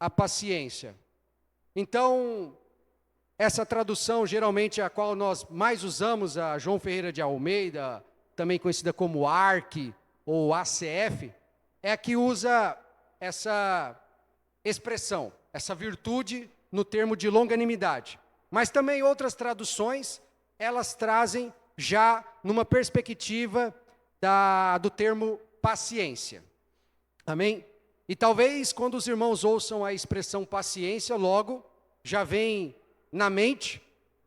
a paciência. Então, essa tradução, geralmente a qual nós mais usamos, a João Ferreira de Almeida, também conhecida como ARC ou ACF, é a que usa essa expressão, essa virtude no termo de longanimidade. Mas também outras traduções, elas trazem já numa perspectiva do termo paciência. Amém? E talvez quando os irmãos ouçam a expressão paciência, logo já vem na mente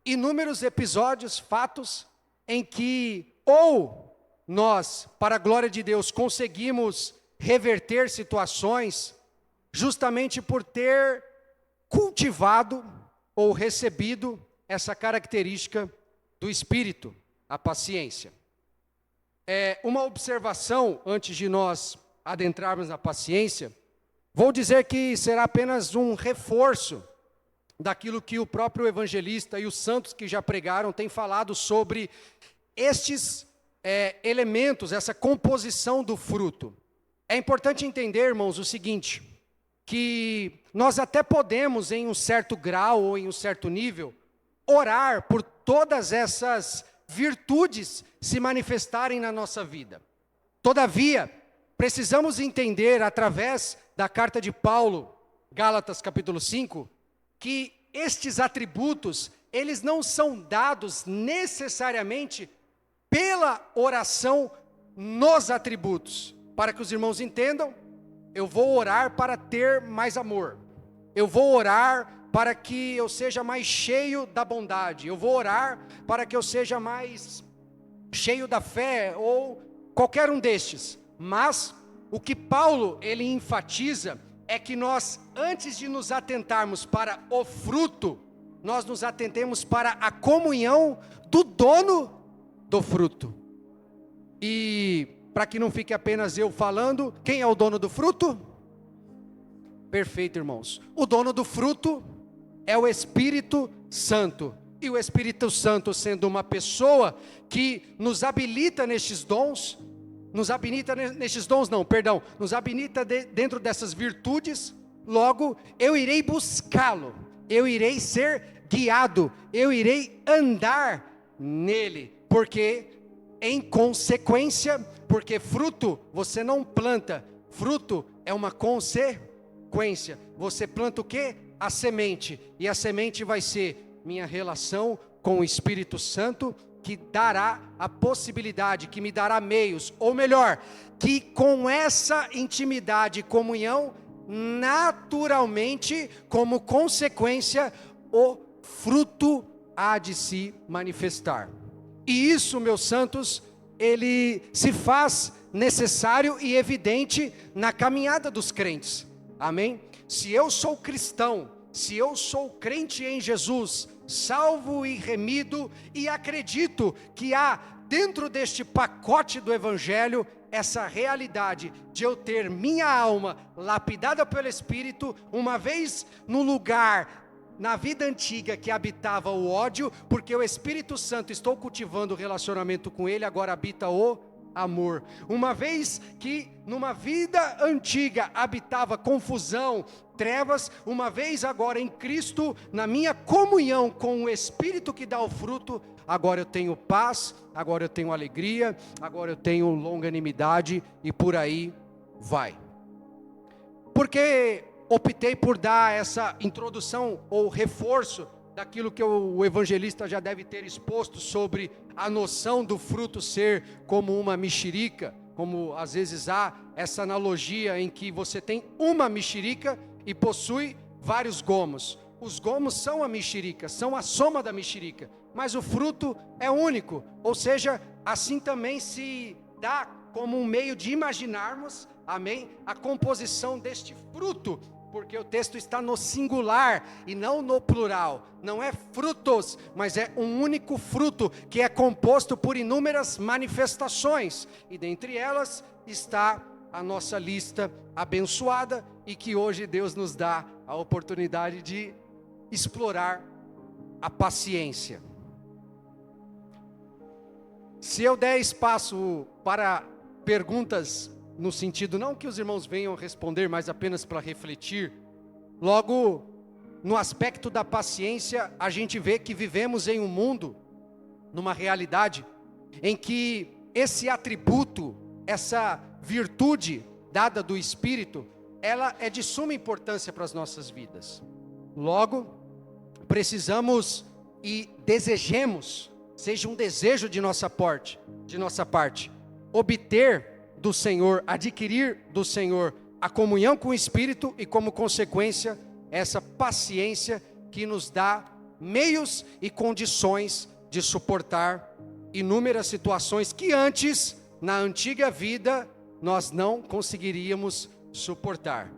inúmeros episódios, fatos, em que ou nós, para a glória de Deus, conseguimos reverter situações justamente por ter cultivado ou recebido essa característica do Espírito, a paciência. Uma observação antes de nós adentrarmos na paciência, vou dizer que será apenas um reforço daquilo que o próprio evangelista e os santos que já pregaram têm falado sobre estes elementos, essa composição do fruto. É importante entender, irmãos, o seguinte, que nós até podemos, em um certo grau ou em um certo nível, orar por todas essas virtudes se manifestarem na nossa vida. Todavia, precisamos entender, através da carta de Paulo, Gálatas capítulo 5, que estes atributos, eles não são dados necessariamente pela oração nos atributos. Para que os irmãos entendam, eu vou orar para ter mais amor. Eu vou orar para que eu seja mais cheio da bondade. Eu vou orar para que eu seja mais cheio da fé, ou qualquer um destes. Mas o que Paulo ele enfatiza é que nós, antes de nos atentarmos para o fruto, nós nos atentemos para a comunhão do dono do fruto. E para que não fique apenas eu falando, quem é o dono do fruto? Perfeito, irmãos. O dono do fruto é o Espírito Santo. E o Espírito Santo, sendo uma pessoa que nos habilita nestes dons, nos habilita dentro dessas virtudes, logo eu irei buscá-lo, eu irei ser guiado, eu irei andar nele, porque em consequência, porque fruto você não planta, fruto é uma consequência. Você planta o quê? A semente, e a semente vai ser minha relação com o Espírito Santo, que dará a possibilidade, que me dará meios, ou melhor, que com essa intimidade e comunhão, naturalmente, como consequência, o fruto há de se manifestar. E isso, meus santos, ele se faz necessário e evidente na caminhada dos crentes. Amém? Se eu sou cristão, se eu sou crente em Jesus, salvo e remido, e acredito que há dentro deste pacote do Evangelho essa realidade de eu ter minha alma lapidada pelo Espírito, uma vez no lugar, na vida antiga que habitava o ódio, porque o Espírito Santo, estou cultivando o relacionamento com Ele, agora habita o amor. Uma vez que numa vida antiga habitava confusão, trevas, uma vez agora em Cristo, na minha comunhão com o Espírito que dá o fruto, agora eu tenho paz, agora eu tenho alegria, agora eu tenho longanimidade, e por aí vai. Porque optei por dar essa introdução ou reforço daquilo que o evangelista já deve ter exposto sobre a noção do fruto ser como uma mexerica, como às vezes há essa analogia em que você tem uma mexerica e possui vários gomos. Os gomos são a mexerica, são a soma da mexerica, mas o fruto é único, ou seja, assim também se dá como um meio de imaginarmos, amém, a composição deste fruto, porque o texto está no singular e não no plural, não é frutos, mas é um único fruto, que é composto por inúmeras manifestações, e dentre elas está a nossa lista abençoada, e que hoje Deus nos dá a oportunidade de explorar a paciência. Se eu der espaço para perguntas, no sentido não que os irmãos venham responder, mas apenas para refletir, Logo, no aspecto da paciência, a gente vê que vivemos em um mundo, numa realidade, em que esse atributo, essa virtude dada do Espírito, ela é de suma importância para as nossas vidas. Logo, precisamos e desejemos, seja um desejo de nossa parte, obter do Senhor, adquirir do Senhor a comunhão com o Espírito e, como consequência, essa paciência que nos dá meios e condições de suportar inúmeras situações que antes, na antiga vida, nós não conseguiríamos suportar.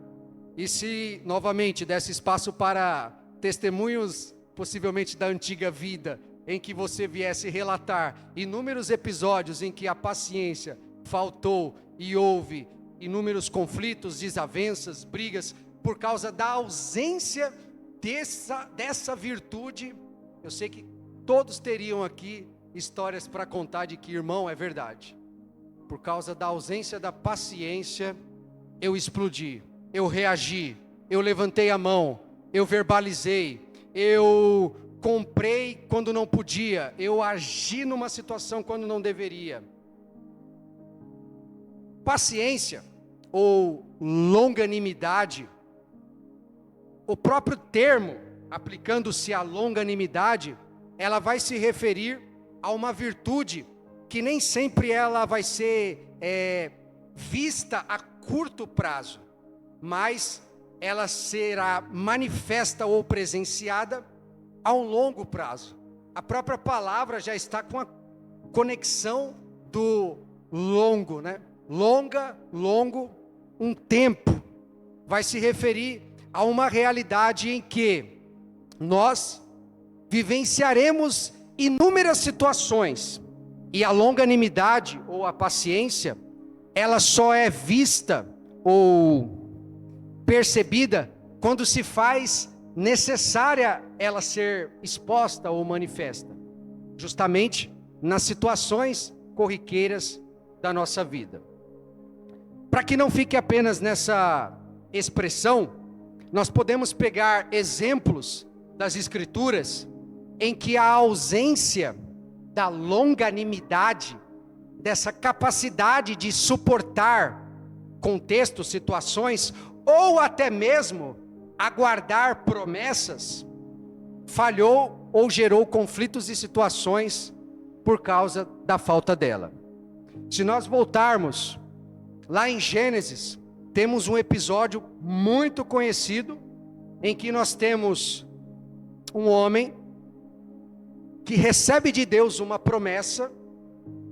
E se novamente desse espaço para testemunhos, possivelmente da antiga vida, em que você viesse relatar inúmeros episódios em que a paciência faltou e houve inúmeros conflitos, desavenças, brigas, por causa da ausência dessa virtude, eu sei que todos teriam aqui histórias para contar de que, irmão, é verdade. Por causa da ausência da paciência, eu explodi, eu reagi, eu levantei a mão, eu verbalizei, eu comprei quando não podia, eu agi numa situação quando não deveria. Paciência ou longanimidade, o próprio termo, aplicando-se à longanimidade, ela vai se referir a uma virtude que nem sempre ela vai ser vista a curto prazo, mas ela será manifesta ou presenciada a um longo prazo. A própria palavra já está com a conexão do longo, né? Longo, um tempo. Vai se referir a uma realidade em que nós vivenciaremos inúmeras situações, e a longanimidade ou a paciência, ela só é vista ou percebida quando se faz necessária ela ser exposta ou manifesta, justamente nas situações corriqueiras da nossa vida. Para que não fique apenas nessa expressão, nós podemos pegar exemplos das Escrituras em que a ausência da longanimidade, dessa capacidade de suportar contextos, situações, ou até mesmo aguardar promessas, falhou ou gerou conflitos e situações por causa da falta dela. Se nós voltarmos lá em Gênesis, temos um episódio muito conhecido, em que nós temos um homem que recebe de Deus uma promessa,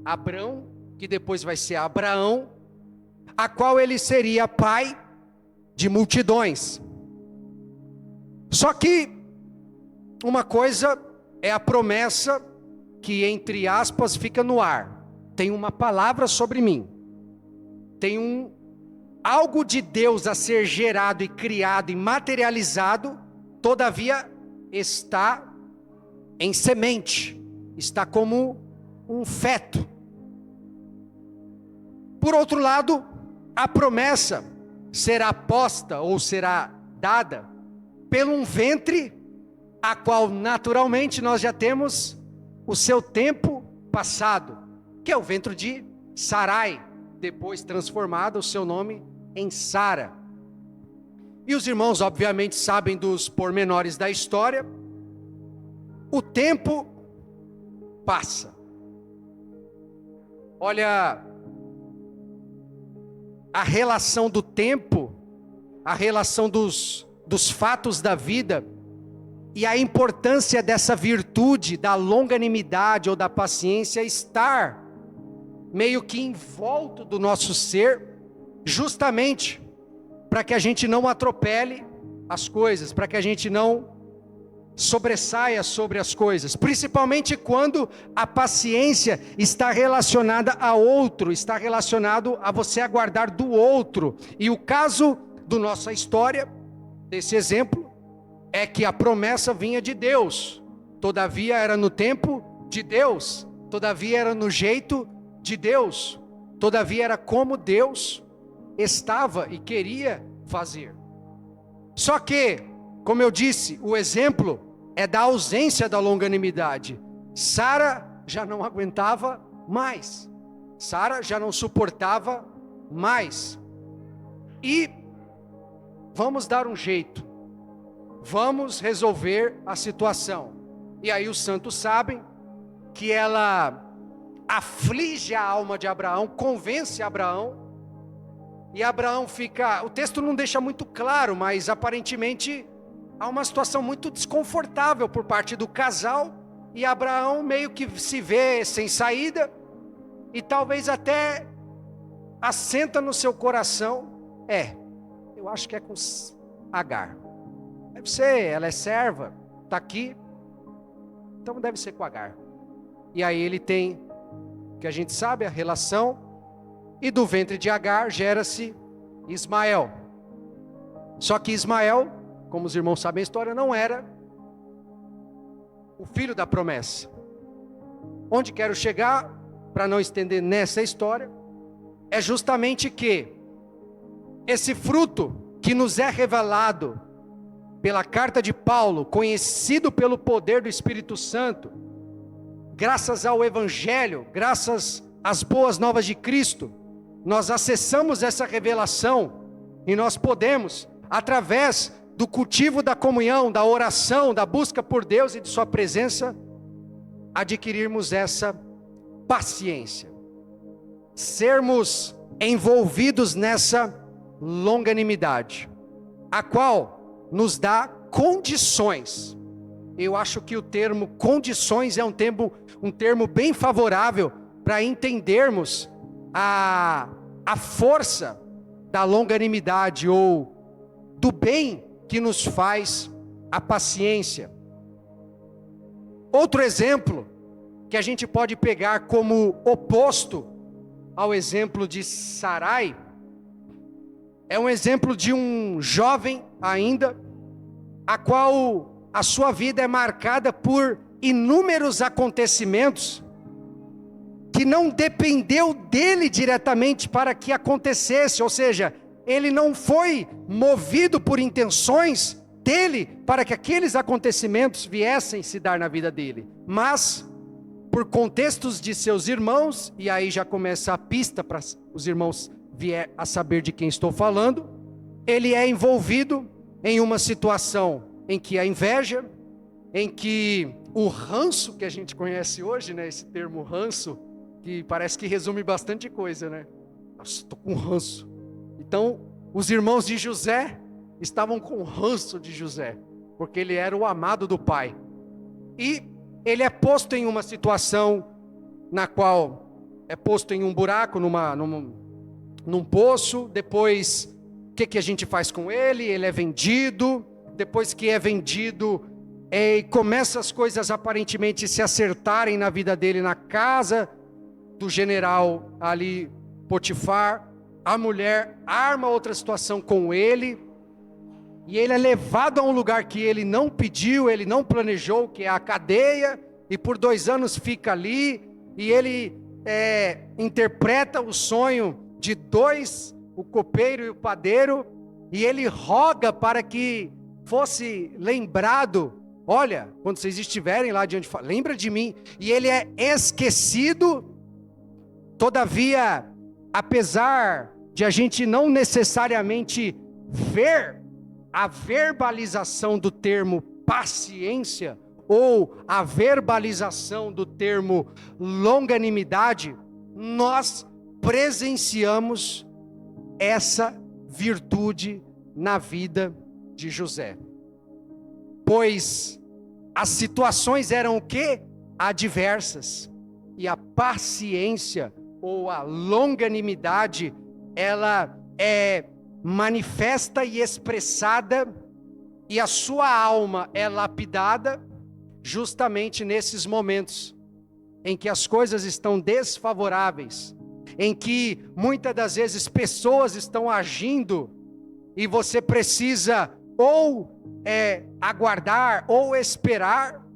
Abrão, que depois vai ser Abraão, a qual ele seria pai de multidões. Só que uma coisa é a promessa que, entre aspas, fica no ar. Tem uma palavra sobre mim. Tem algo de Deus a ser gerado e criado e materializado, todavia está em semente, está como um feto. Por outro lado, a promessa será posta ou será dada pelo um ventre, a qual naturalmente nós já temos o seu tempo passado, que é o ventre de Sarai, depois transformado o seu nome em Sara. E os irmãos obviamente sabem dos pormenores da história. O tempo passa. Olha, a relação do tempo, a relação dos fatos da vida e a importância dessa virtude da longanimidade ou da paciência estar meio que em volta do nosso ser, justamente para que a gente não atropele as coisas, para que a gente não sobressaia sobre as coisas, principalmente quando a paciência está relacionada a outro, está relacionado a você aguardar do outro. E o caso da nossa história, desse exemplo, é que a promessa vinha de Deus, todavia era no tempo de Deus, todavia era no jeito de Deus, todavia era como Deus estava e queria fazer. Só que, como eu disse, o exemplo é da ausência da longanimidade. Sara já não aguentava mais. Sara já não suportava mais. E vamos dar um jeito. Vamos resolver a situação. E aí os santos sabem que ela aflige a alma de Abraão, convence Abraão. E Abraão fica, o texto não deixa muito claro, mas aparentemente há uma situação muito desconfortável por parte do casal. E Abraão meio que se vê sem saída. E talvez até assenta no seu coração, eu acho que é com Agar. Deve ser, ela é serva, está aqui, então deve ser com Agar. E aí ele tem, que a gente sabe, a relação, e do ventre de Agar gera-se Ismael. Só que Ismael, como os irmãos sabem a história, não era o filho da promessa. Onde quero chegar, para não estender nessa história, é justamente que esse fruto que nos é revelado pela carta de Paulo, conhecido pelo poder do Espírito Santo, graças ao Evangelho, graças às boas novas de Cristo, nós acessamos essa revelação e nós podemos, através do cultivo da comunhão, da oração, da busca por Deus e de sua presença, adquirirmos essa paciência, sermos envolvidos nessa longanimidade, a qual nos dá condições. Eu acho que o termo condições é um termo bem favorável para entendermos a força da longanimidade ou do bem que nos faz a paciência. Outro exemplo que a gente pode pegar como oposto ao exemplo de Sarai, é um exemplo de um jovem ainda, a qual a sua vida é marcada por inúmeros acontecimentos, que não dependeu dele diretamente para que acontecesse, ou seja, ele não foi movido por intenções dele para que aqueles acontecimentos viessem se dar na vida dele, mas por contextos de seus irmãos, e aí já começa a pista para os irmãos vier a saber de quem estou falando, ele é envolvido em uma situação em que a inveja, em que o ranço que a gente conhece hoje, né, esse termo ranço, que parece que resume bastante coisa, né? Nossa, estou com ranço. Então, os irmãos de José estavam com ranço de José, porque ele era o amado do pai. E ele é posto em uma situação na qual é posto em um buraco, num poço. Depois, o que a gente faz com ele? Ele é vendido. Depois que é vendido, começa as coisas aparentemente se acertarem na vida dele, na casa do general ali, Potifar. A mulher arma outra situação com ele, e ele é levado a um lugar que ele não pediu, ele não planejou, que é a cadeia, e por 2 anos fica ali, e ele interpreta o sonho de 2, o copeiro e o padeiro, e ele roga para que fosse lembrado, olha, quando vocês estiverem lá diante, lembra de mim, e ele é esquecido. Todavia, apesar de a gente não necessariamente ver a verbalização do termo paciência, ou a verbalização do termo longanimidade, nós presenciamos essa virtude na vida de José. Pois as situações eram o quê? Adversas. E a paciência ou a longanimidade, ela é manifesta e expressada, e a sua alma é lapidada justamente nesses momentos em que as coisas estão desfavoráveis, em que muitas das vezes pessoas estão agindo e você precisa ou aguardar ou esperar.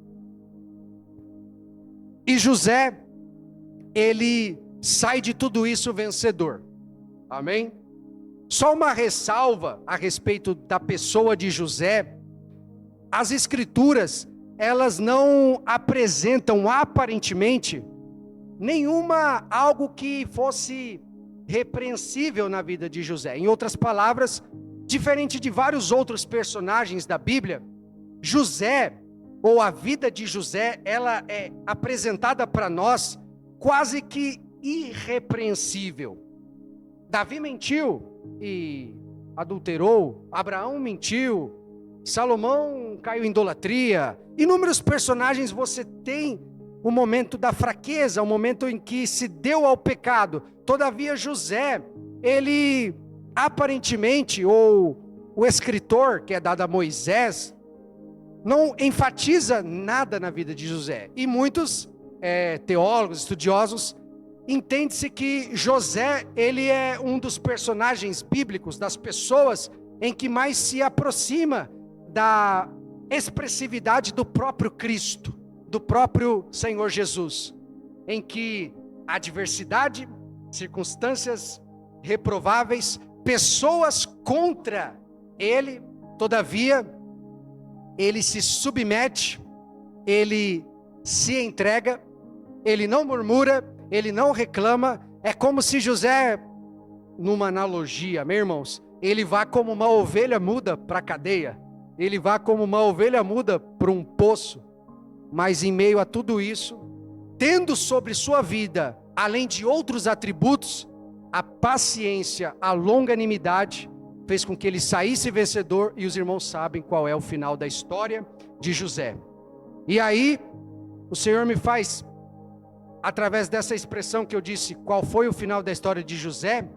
E José, ele sai de tudo isso vencedor. Amém? Só uma ressalva a respeito da pessoa de José. As Escrituras, elas não apresentam aparentemente algo que fosse repreensível na vida de José. Em outras palavras, diferente de vários outros personagens da Bíblia, José, ou a vida de José, ela é apresentada para nós quase que irrepreensível. Davi mentiu e adulterou, Abraão mentiu, Salomão caiu em idolatria. Inúmeros personagens você tem o momento da fraqueza, o momento em que se deu ao pecado. Todavia José, ele aparentemente, ou o escritor que é dado a Moisés, não enfatiza nada na vida de José. E muitos teólogos, estudiosos, entende-se que José, ele é um dos personagens bíblicos, das pessoas em que mais se aproxima da expressividade do próprio Cristo, do próprio Senhor Jesus, em que a adversidade, circunstâncias reprováveis, pessoas contra ele, todavia, ele se submete, ele se entrega, ele não murmura, ele não reclama. É como se José, numa analogia, meus irmãos, ele vá como uma ovelha muda para a cadeia, ele vá como uma ovelha muda para um poço, mas em meio a tudo isso, tendo sobre sua vida, além de outros atributos, a paciência, a longanimidade, fez com que ele saísse vencedor, e os irmãos sabem qual é o final da história de José. E aí, o Senhor me faz, através dessa expressão que eu disse, qual foi o final da história de José,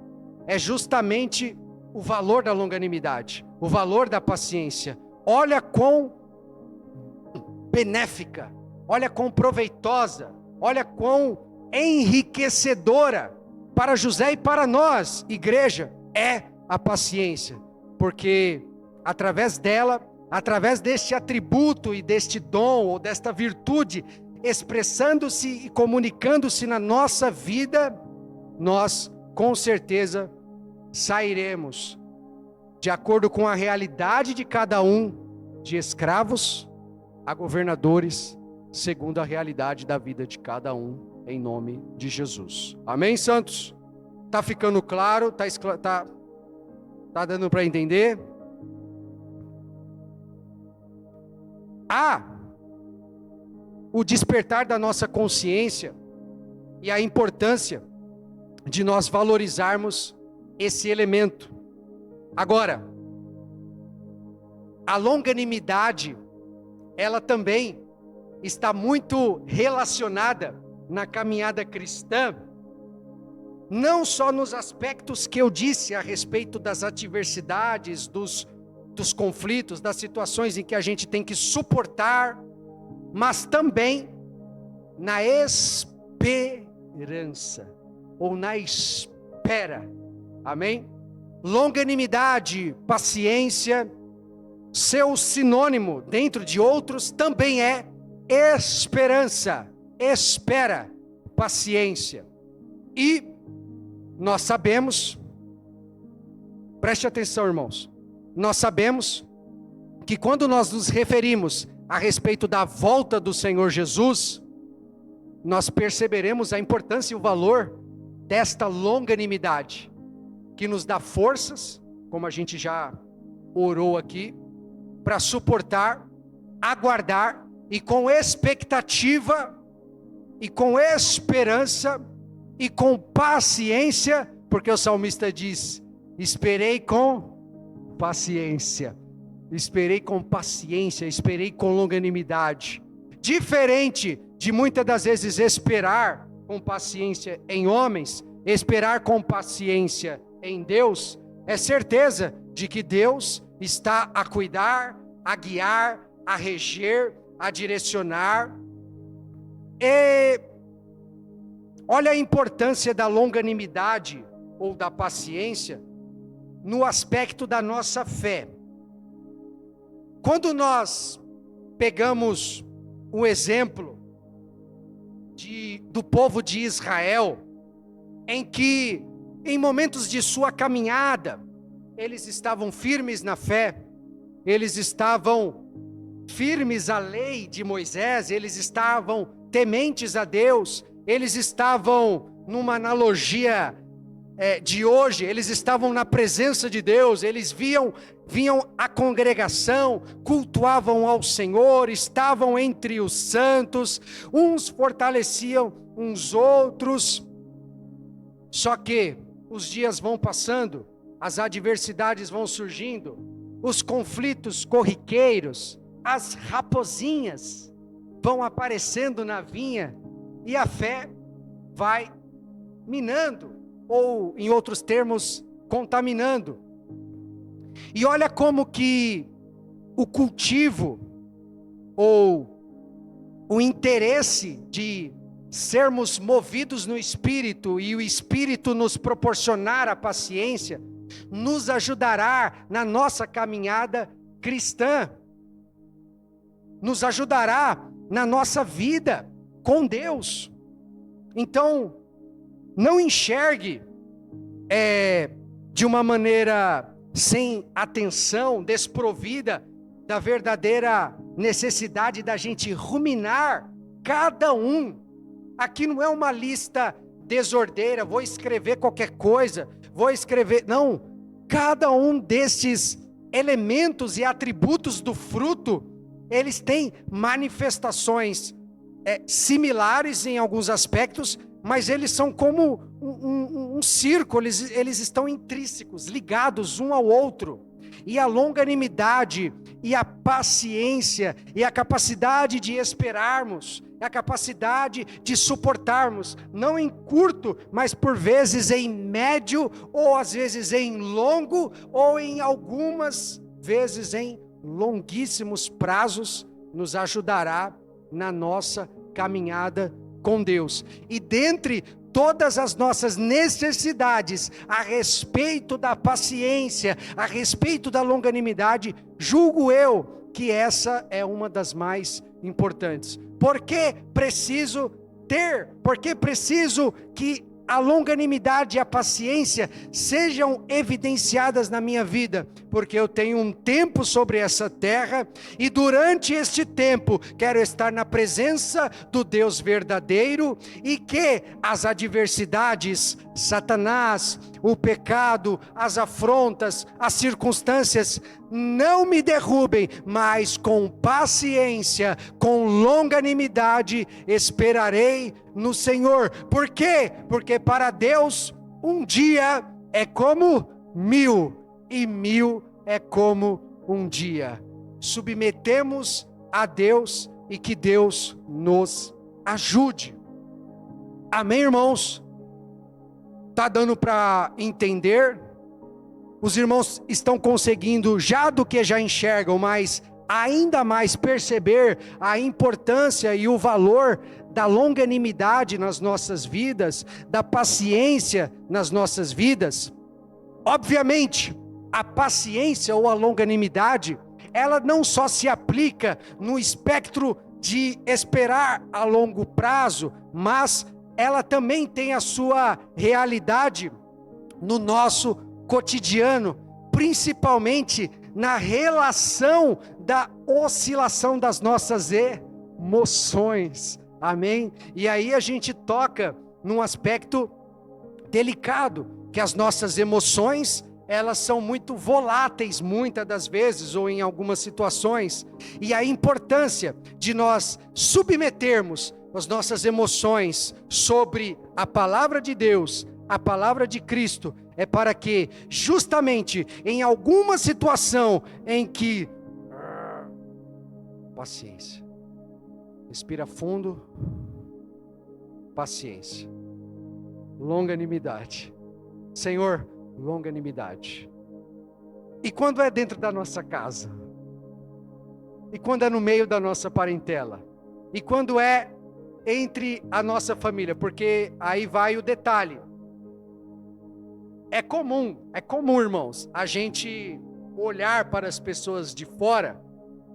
é justamente o valor da longanimidade, o valor da paciência. Olha quão benéfica, olha quão proveitosa, olha quão enriquecedora para José e para nós, igreja, é a paciência, porque através dela, através deste atributo e deste dom, ou desta virtude, expressando-se e comunicando-se na nossa vida, nós com certeza sairemos, de acordo com a realidade de cada um, de escravos a governadores, segundo a realidade da vida de cada um, em nome de Jesus. Amém, santos? Está ficando claro? Tá dando para entender? O despertar da nossa consciência e a importância de nós valorizarmos esse elemento. Agora, a longanimidade, ela também está muito relacionada na caminhada cristã, não só nos aspectos que eu disse a respeito das adversidades, dos conflitos, das situações em que a gente tem que suportar, mas também na esperança, ou na espera, amém? Longanimidade, paciência, seu sinônimo, dentro de outros, também é esperança, espera, paciência. E nós sabemos, preste atenção, irmãos, nós sabemos que quando nós nos referimos a respeito da volta do Senhor Jesus, nós perceberemos a importância e o valor desta longanimidade, que nos dá forças, como a gente já orou aqui, para suportar, aguardar, e com expectativa, e com esperança, e com paciência, porque o salmista diz, esperei com paciência, esperei com paciência, esperei com longanimidade, diferente de muitas das vezes esperar com paciência em homens, esperar com paciência em Deus, é certeza de que Deus está a cuidar, a guiar, a reger, a direcionar. E olha a importância da longanimidade ou da paciência no aspecto da nossa fé. Quando nós pegamos um exemplo do povo de Israel, em que em momentos de sua caminhada, eles estavam firmes na fé, eles estavam firmes à lei de Moisés, eles estavam tementes a Deus, eles estavam, numa analogia de hoje, eles estavam na presença de Deus, eles vinham à congregação, cultuavam ao Senhor, estavam entre os santos, uns fortaleciam uns outros. Só que os dias vão passando, as adversidades vão surgindo, os conflitos corriqueiros, as raposinhas vão aparecendo na vinha, e a fé vai minando, ou em outros termos, contaminando. E olha como que o cultivo, ou o interesse de sermos movidos no Espírito, e o Espírito nos proporcionar a paciência, nos ajudará na nossa caminhada cristã, nos ajudará na nossa vida com Deus. Então, não enxergue de uma maneira sem atenção, desprovida da verdadeira necessidade da gente ruminar cada um. Aqui não é uma lista desordeira, vou escrever qualquer coisa, não, cada um desses elementos e atributos do fruto, eles têm manifestações similares em alguns aspectos, mas eles são como um círculo, eles estão intrínsecos, ligados um ao outro. E a longanimidade, e a paciência, e a capacidade de esperarmos, a capacidade de suportarmos, não em curto, mas por vezes em médio, ou às vezes em longo, ou em algumas vezes em longuíssimos prazos, nos ajudará na nossa caminhada com Deus. E dentre todas as nossas necessidades a respeito da paciência, a respeito da longanimidade, julgo eu que essa é uma das mais importantes. Porque preciso que a longanimidade e a paciência sejam evidenciadas na minha vida, porque eu tenho um tempo sobre essa terra, e durante este tempo quero estar na presença do Deus verdadeiro, e que as adversidades, Satanás, o pecado, as afrontas, as circunstâncias não me derrubem, mas com paciência, com longanimidade esperarei no Senhor. Por quê? Porque para Deus um dia é como 1000, e 1000 é como um dia. Submetemos a Deus e que Deus nos ajude. Amém, irmãos? Está dando para entender? Os irmãos estão conseguindo, já do que já enxergam, mas ainda mais perceber a importância e o valor da longanimidade nas nossas vidas, da paciência nas nossas vidas. Obviamente, a paciência ou a longanimidade, ela não só se aplica no espectro de esperar a longo prazo, mas ela também tem a sua realidade no nosso cotidiano, principalmente na relação da oscilação das nossas emoções. Amém? E aí a gente toca num aspecto delicado, que as nossas emoções, elas são muito voláteis muitas das vezes, ou em algumas situações, e a importância de nós submetermos as nossas emoções sobre a palavra de Deus, a palavra de Cristo, é para que justamente em alguma situação em que paciência, respira fundo, paciência, longanimidade, Senhor, longanimidade. E quando é dentro da nossa casa, e quando é no meio da nossa parentela, e quando é entre a nossa família, porque aí vai o detalhe. É comum, irmãos, a gente olhar para as pessoas de fora,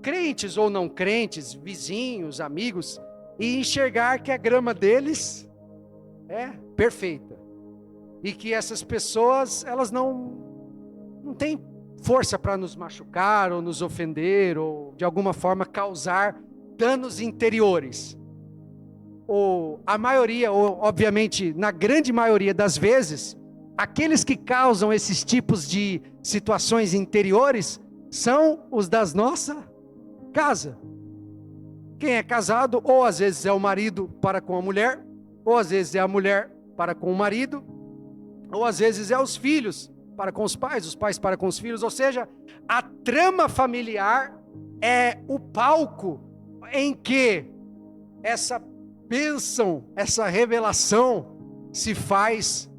crentes ou não crentes, vizinhos, amigos, e enxergar que a grama deles é perfeita. E que essas pessoas, elas não não tem força para nos machucar ou nos ofender ou de alguma forma causar danos interiores. Ou a maioria, ou obviamente na grande maioria das vezes, aqueles que causam esses tipos de situações interiores são os das nossa casa. Quem é casado, ou às vezes é o marido para com a mulher, ou às vezes é a mulher para com o marido, ou às vezes é os filhos para com os pais para com os filhos. Ou seja, a trama familiar é o palco em que essa bênção, essa revelação se faz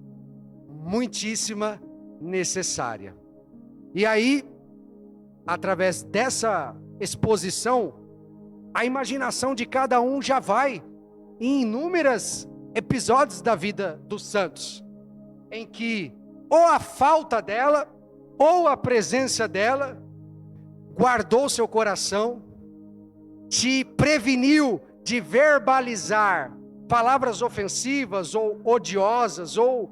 muitíssima necessária. E aí, através dessa exposição, a imaginação de cada um já vai em inúmeros episódios da vida dos santos, em que ou a falta dela, ou a presença dela, guardou seu coração, te preveniu de verbalizar palavras ofensivas ou odiosas, ou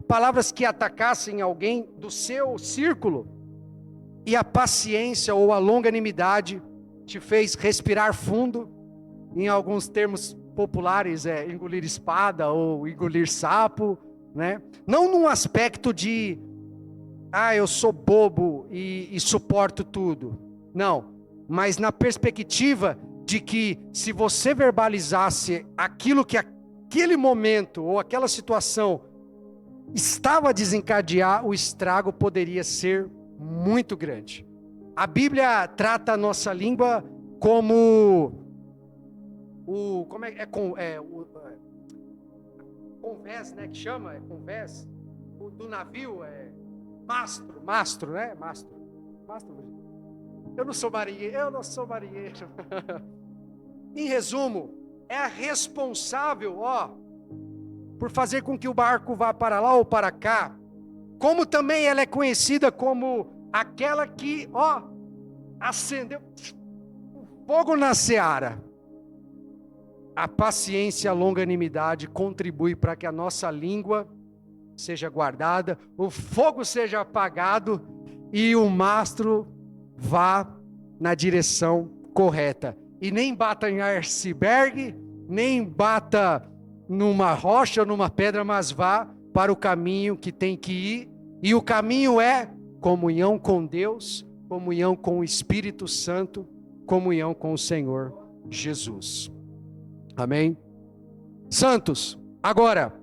palavras que atacassem alguém do seu círculo, e a paciência ou a longanimidade te fez respirar fundo, em alguns termos populares engolir espada ou engolir sapo, né? Não num aspecto de, eu sou bobo e suporto tudo, não, mas na perspectiva de que se você verbalizasse aquilo que aquele momento ou aquela situação estava a desencadear, o estrago poderia ser muito grande. A Bíblia trata a nossa língua como convés, né, que chama, convés, do navio, mastro, né, mastro. Eu não sou marinheiro. Em resumo, é a responsável, por fazer com que o barco vá para lá ou para cá, como também ela é conhecida como aquela que, acendeu o fogo na seara. A paciência e a longanimidade contribuem para que a nossa língua seja guardada, o fogo seja apagado e o mastro vá na direção correta. E nem bata em iceberg, nem bata numa rocha ou numa pedra, mas vá para o caminho que tem que ir. E o caminho é comunhão com Deus, comunhão com o Espírito Santo, comunhão com o Senhor Jesus. Amém? Santos, agora,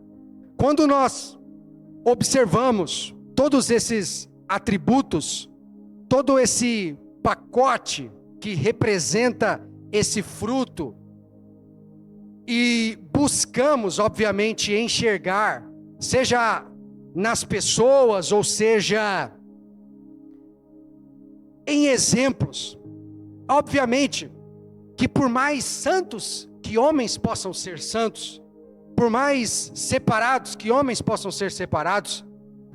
quando nós observamos todos esses atributos, todo esse pacote que representa esse fruto, e buscamos, obviamente, enxergar, seja nas pessoas, ou seja, em exemplos, obviamente, que por mais santos que homens possam ser santos, por mais separados que homens possam ser separados,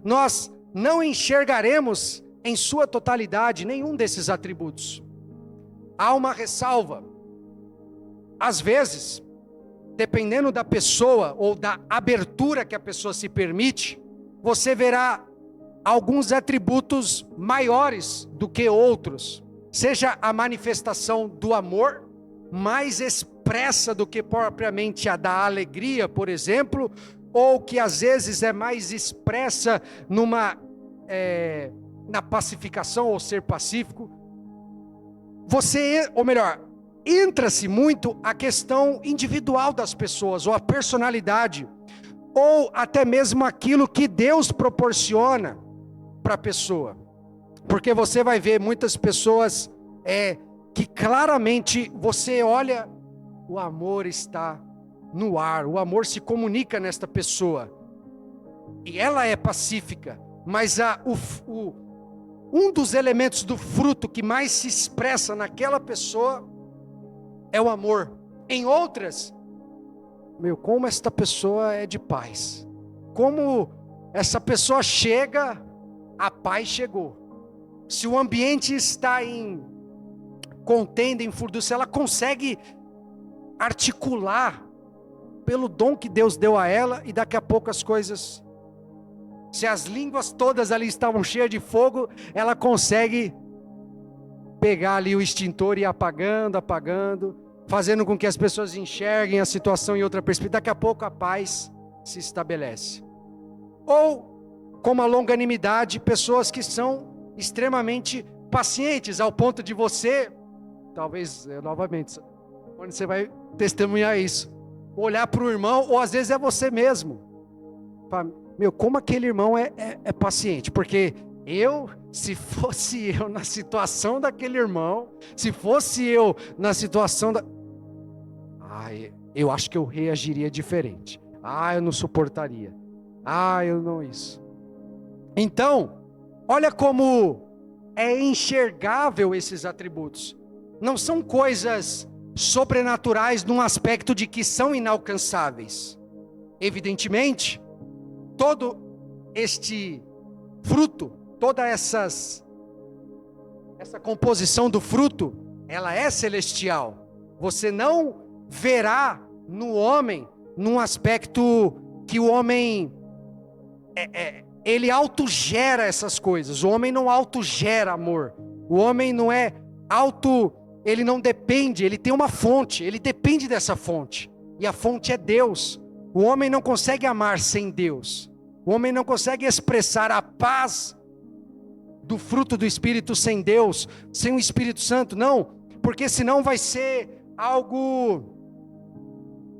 nós não enxergaremos em sua totalidade nenhum desses atributos. Há uma ressalva. Às vezes, dependendo da pessoa ou da abertura que a pessoa se permite, você verá alguns atributos maiores do que outros. Seja a manifestação do amor mais expressa do que propriamente a da alegria, por exemplo, ou que às vezes é mais expressa na pacificação ou ser pacífico. Entra-se muito a questão individual das pessoas, ou a personalidade, ou até mesmo aquilo que Deus proporciona para a pessoa. Porque você vai ver muitas pessoas que claramente você olha, o amor está no ar, o amor se comunica nesta pessoa, e ela é pacífica, mas um dos elementos do fruto que mais se expressa naquela pessoa é o amor. Em outras, como esta pessoa é de paz, como essa pessoa chega, a paz chegou. Se o ambiente está em contenda, em furdúncio, ela consegue articular pelo dom que Deus deu a ela, e daqui a pouco as coisas Se as línguas todas ali estavam cheias de fogo, ela consegue pegar ali o extintor e ir apagando, fazendo com que as pessoas enxerguem a situação em outra perspectiva. Daqui a pouco a paz se estabelece. Ou, como a longanimidade, pessoas que são extremamente pacientes, ao ponto de você, talvez, novamente, onde você vai testemunhar isso, olhar para o irmão, ou às vezes é você mesmo, fala, meu, como aquele irmão é paciente, porque se fosse eu na situação daquele irmão, se fosse eu na situação eu acho que eu reagiria diferente, eu não suportaria, eu não isso. Então, olha como é enxergável esses atributos, não são coisas sobrenaturais num aspecto de que são inalcançáveis. Evidentemente, todo este fruto, toda essa composição do fruto, ela é celestial. Você não verá no homem, num aspecto que o homem, ele autogera essas coisas. O homem não autogera amor. O homem não é ele não depende, ele tem uma fonte, ele depende dessa fonte. E a fonte é Deus. O homem não consegue amar sem Deus. O homem não consegue expressar a paz do fruto do Espírito sem Deus, sem o Espírito Santo, não, porque senão vai ser algo,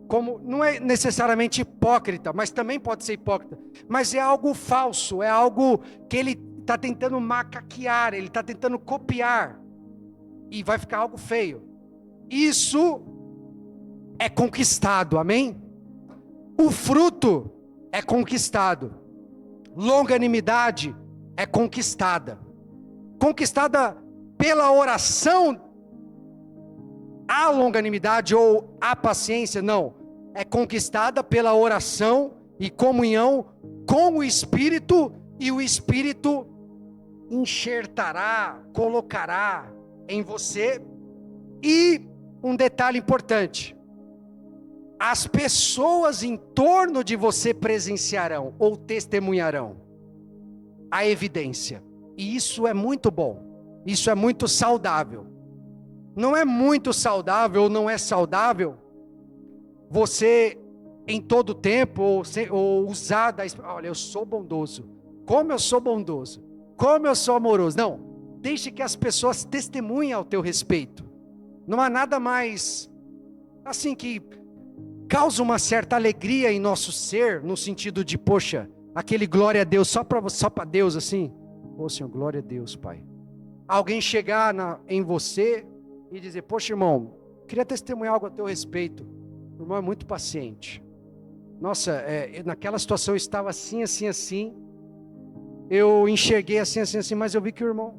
como, não é necessariamente hipócrita, mas também pode ser hipócrita, mas é algo falso, é algo que ele está tentando macaquear, ele está tentando copiar, e vai ficar algo feio. Isso é conquistado, amém? O fruto é conquistado, longanimidade é conquistada pela oração. A longanimidade ou a paciência, não, é conquistada pela oração e comunhão com o Espírito, e o Espírito enxertará, colocará em você. E um detalhe importante, as pessoas em torno de você presenciarão ou testemunharão a evidência, e isso é muito bom, isso é muito saudável. Não é muito saudável ou não é saudável você em todo tempo ou usar olha, eu sou bondoso, como eu sou bondoso, como eu sou amoroso. Não, deixe que as pessoas testemunhem ao teu respeito. Não há nada mais assim que causa uma certa alegria em nosso ser, no sentido de, poxa, aquele glória a Deus, só para Deus assim, Senhor, glória a Deus, Pai. Alguém chegar em você e dizer, poxa, irmão, queria testemunhar algo a teu respeito, o irmão é muito paciente. Nossa, naquela situação eu estava assim, eu enxerguei assim, mas eu vi que o irmão,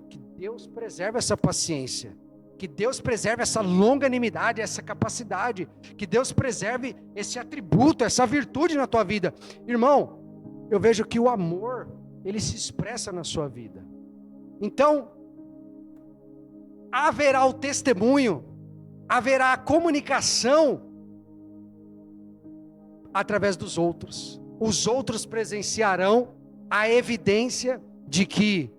que Deus preserve essa paciência, que Deus preserve essa longanimidade, essa capacidade, que Deus preserve esse atributo, essa virtude na tua vida. Irmão, eu vejo que o amor, ele se expressa na sua vida. Então, haverá o testemunho, haverá a comunicação através dos outros. Os outros presenciarão a evidência de que,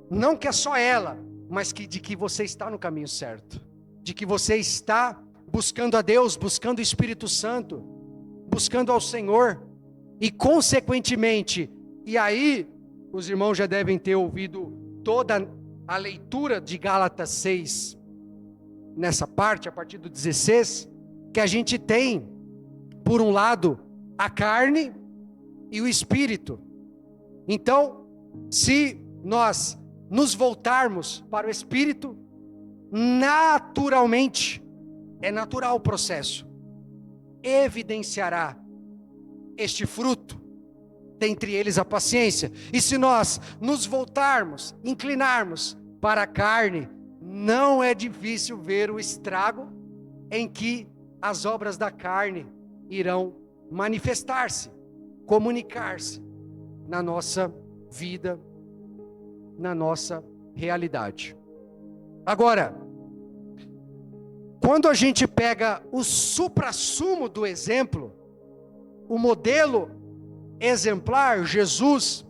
não que é só ela, mas de que você está no caminho certo, de que você está buscando a Deus, buscando o Espírito Santo, buscando ao Senhor, e consequentemente, e aí os irmãos já devem ter ouvido toda a leitura de Gálatas 6, nessa parte, a partir do 16, que a gente tem, por um lado, a carne e o Espírito. Então, se nós nos voltarmos para o Espírito, naturalmente, é natural o processo, evidenciará este fruto, dentre eles a paciência. E se nós nos voltarmos, inclinarmos para a carne, não é difícil ver o estrago em que as obras da carne irão manifestar-se, comunicar-se na nossa vida, na nossa realidade. Agora, quando a gente pega o suprassumo do exemplo, o modelo exemplar, Jesus,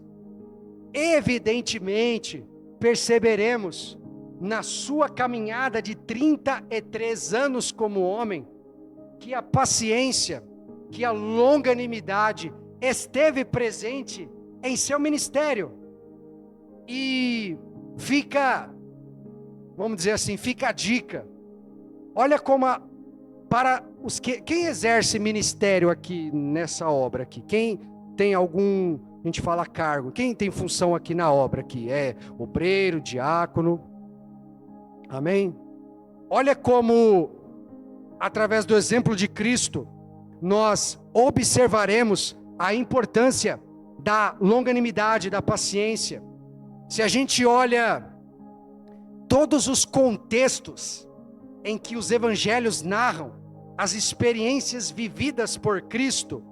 evidentemente, perceberemos na sua caminhada de 33 anos como homem, que a paciência, que a longanimidade esteve presente em seu ministério. E fica, vamos dizer assim, fica a dica. Olha como para os quem exerce ministério aqui nessa obra aqui, quem tem algum, a gente fala cargo, quem tem função aqui na obra aqui, é obreiro, diácono, amém? Olha como, através do exemplo de Cristo, nós observaremos a importância da longanimidade, da paciência. Se a gente olha todos os contextos em que os evangelhos narram as experiências vividas por Cristo,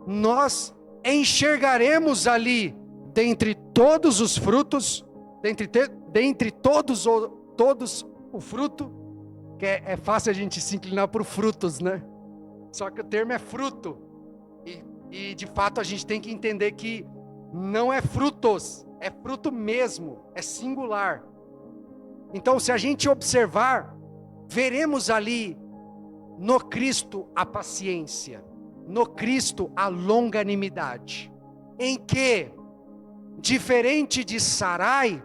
nós enxergaremos ali, dentre todos os frutos, dentre todos o fruto, que é fácil a gente se inclinar por frutos, né? Só que o termo é fruto, e de fato a gente tem que entender que não é frutos, é fruto mesmo, é singular. Então, se a gente observar, veremos ali no Cristo a paciência, no Cristo a longanimidade, em que, diferente de Sarai,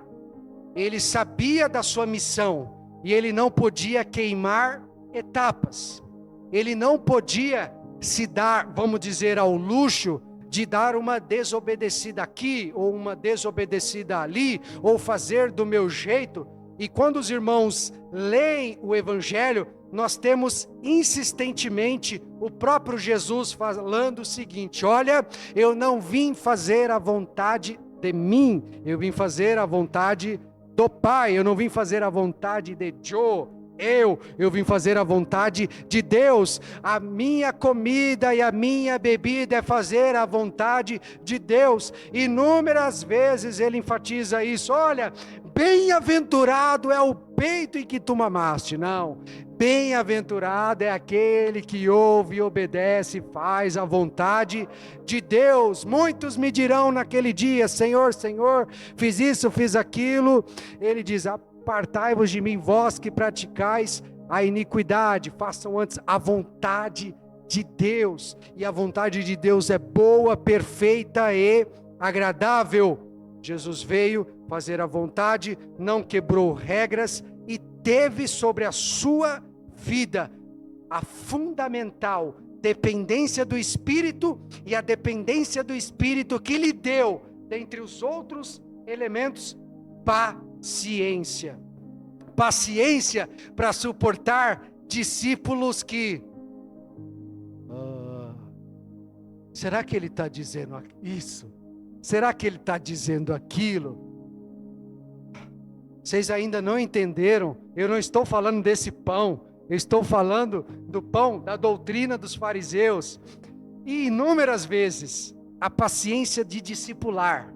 ele sabia da sua missão e ele não podia queimar etapas, ele não podia se dar, vamos dizer, ao luxo de dar uma desobedecida aqui, ou uma desobedecida ali, ou fazer do meu jeito. E quando os irmãos leem o Evangelho, nós temos insistentemente o próprio Jesus falando o seguinte: olha, eu não vim fazer a vontade de mim, eu vim fazer a vontade do Pai, eu não vim fazer a vontade de Joe, eu vim fazer a vontade de Deus. A minha comida e a minha bebida é fazer a vontade de Deus. Inúmeras vezes ele enfatiza isso. Olha, bem-aventurado é o peito em que tu mamaste. Não, bem-aventurado é aquele que ouve e obedece, faz a vontade de Deus. Muitos me dirão naquele dia: Senhor, Senhor, fiz isso, fiz aquilo. Ele diz: apartai-vos de mim, vós que praticais a iniquidade, façam antes a vontade de Deus. E a vontade de Deus é boa, perfeita e agradável. Jesus veio fazer a vontade, não quebrou regras e teve sobre a sua vida a fundamental dependência do Espírito, e a dependência do Espírito que lhe deu, dentre os outros elementos, paciência. Paciência para suportar discípulos que... será que ele está dizendo isso? Será que ele está dizendo aquilo? Vocês ainda não entenderam? Eu não estou falando desse pão, eu estou falando do pão da doutrina dos fariseus. E inúmeras vezes, a paciência de discipular,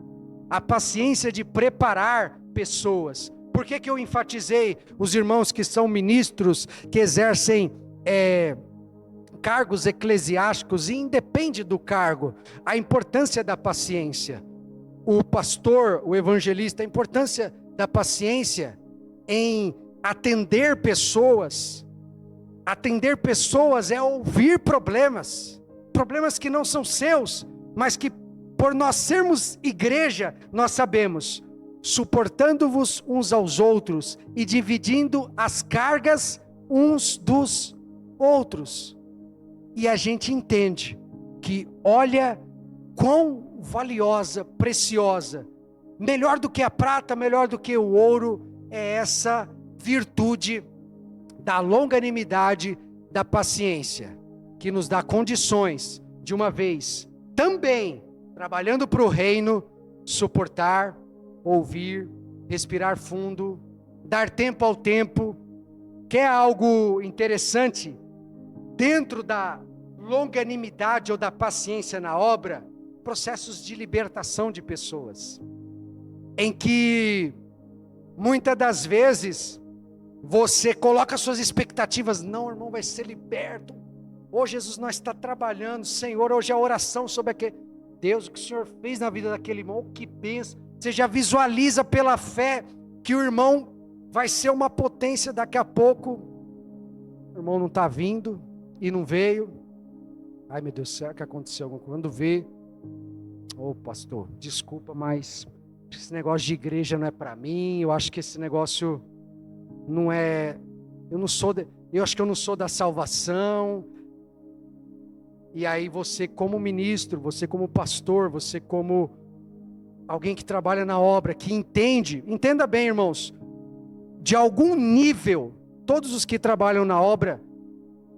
a paciência de preparar pessoas. Por que eu enfatizei os irmãos que são ministros, que exercem cargos eclesiásticos, e independe do cargo, a importância da paciência? O pastor, o evangelista, a importância da paciência em atender pessoas. Atender pessoas é ouvir problemas que não são seus, mas que por nós sermos igreja, nós sabemos, suportando-vos uns aos outros e dividindo as cargas uns dos outros. E a gente entende que, olha quão valiosa, preciosa, melhor do que a prata, melhor do que o ouro, é essa virtude da longanimidade, da paciência, que nos dá condições de uma vez, também, trabalhando para o reino, suportar, ouvir, respirar fundo, dar tempo ao tempo. Quer algo interessante? Dentro da longanimidade ou da paciência na obra, processos de libertação de pessoas, em que muitas das vezes você coloca suas expectativas: não, irmão, vai ser liberto, hoje Jesus não está trabalhando, Senhor, hoje a oração sobre aquele... Deus, o que o Senhor fez na vida daquele irmão, que benção. Você já visualiza pela fé que o irmão vai ser uma potência daqui a pouco. O irmão não está vindo e não veio. Ai meu Deus, será que aconteceu alguma coisa? Quando vê, ô pastor, desculpa, mas esse negócio de igreja não é para mim. Eu acho que esse negócio não é, eu acho que eu não sou da salvação. E aí você como ministro, você como pastor, você como alguém que trabalha na obra, que entenda bem, irmãos, de algum nível, todos os que trabalham na obra,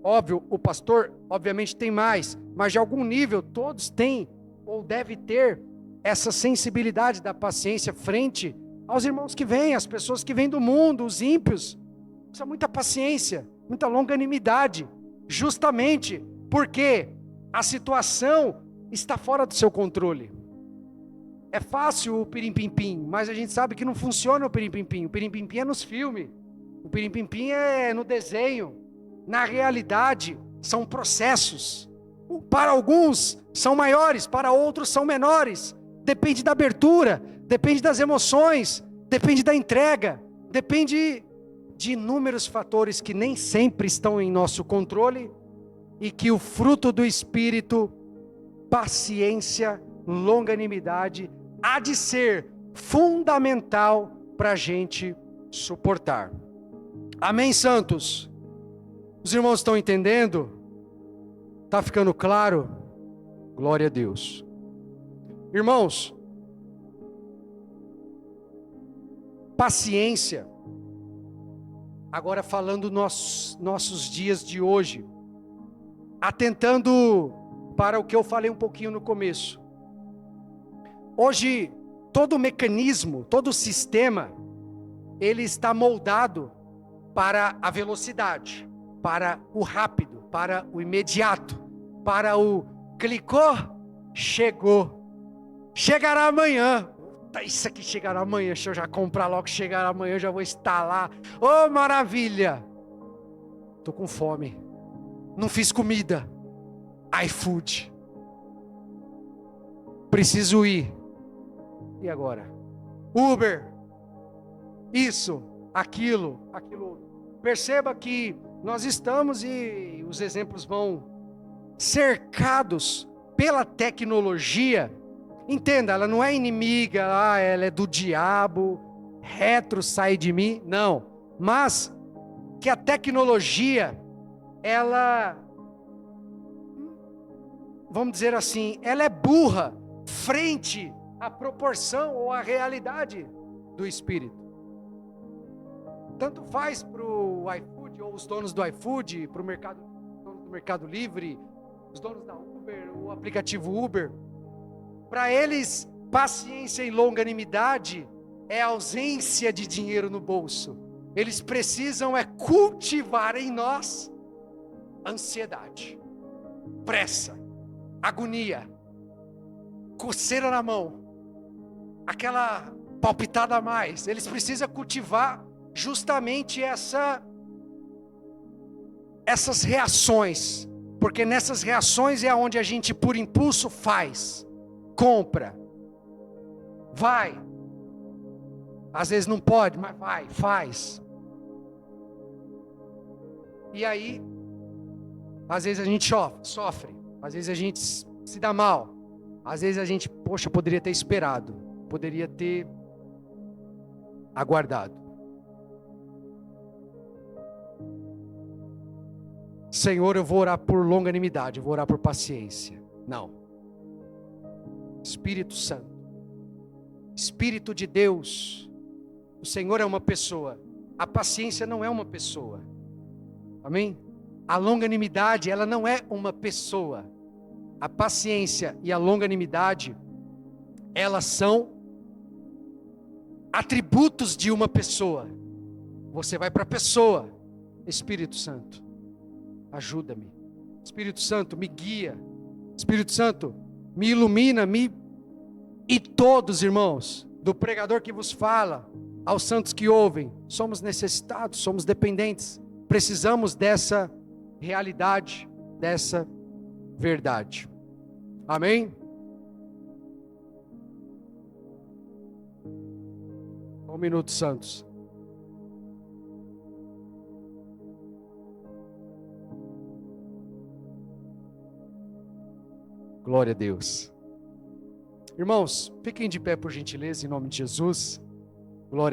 óbvio, o pastor obviamente tem mais, mas de algum nível todos têm ou devem ter essa sensibilidade da paciência frente aos irmãos que vêm, às pessoas que vêm do mundo, os ímpios. Precisa muita paciência, muita longanimidade, justamente porque a situação está fora do seu controle. É fácil o pirim-pim-pim, mas a gente sabe que não funciona o pirim-pim-pim. O pirim-pim-pim é nos filmes, o pirim-pim-pim é no desenho. Na realidade, são processos. Para alguns são maiores, para outros são menores. Depende da abertura, depende das emoções, depende da entrega, depende de inúmeros fatores que nem sempre estão em nosso controle e que o fruto do Espírito, paciência, longanimidade, há de ser fundamental para a gente suportar. Amém, santos? Os irmãos estão entendendo? Está ficando claro? Glória a Deus. Irmãos, paciência, agora falando nossos dias de hoje, atentando para o que eu falei um pouquinho no começo. Hoje, todo o mecanismo, todo o sistema, ele está moldado para a velocidade, para o rápido, para o imediato, para o clicou, chegou, chegará amanhã. Isso aqui chegará amanhã, deixa eu já comprar logo, chegará amanhã, eu já vou instalar. Oh, maravilha! Estou com fome, não fiz comida, iFood, preciso ir. E agora? Uber, isso, aquilo outro. Perceba que nós estamos, e os exemplos vão, cercados pela tecnologia. Entenda, ela não é inimiga, ela é do diabo, retro, sai de mim, não. Mas que a tecnologia, ela, vamos dizer assim, ela é burra frente à proporção ou à realidade do Espírito. Tanto faz para o iFood, ou os donos do iFood, para o mercado, donos do Mercado Livre, os donos da Uber, o aplicativo Uber. Para eles, paciência e longanimidade é ausência de dinheiro no bolso. Eles precisam cultivar em nós ansiedade, pressa, agonia, coceira na mão, aquela palpitada a mais. Eles precisam cultivar justamente essas reações, porque nessas reações é onde a gente por impulso faz, compra, vai, às vezes não pode, mas vai, faz, e aí às vezes a gente sofre, às vezes a gente se dá mal, às vezes a gente, poxa, poderia ter esperado, poderia ter aguardado. Senhor, eu vou orar por longanimidade, eu vou orar por paciência. Não. Espírito Santo, Espírito de Deus, o Senhor é uma pessoa, a paciência não é uma pessoa. Amém? A longanimidade, ela não é uma pessoa. A paciência e a longanimidade, elas são atributos de uma pessoa. Você vai para a pessoa. Espírito Santo, ajuda-me. Espírito Santo, me guia. Espírito Santo, me ilumina, E todos, irmãos, do pregador que vos fala, aos santos que ouvem, somos necessitados, somos dependentes. Precisamos dessa realidade, dessa verdade. Amém? minuto, Santos. Glória a Deus. Irmãos, fiquem de pé por gentileza, em nome de Jesus.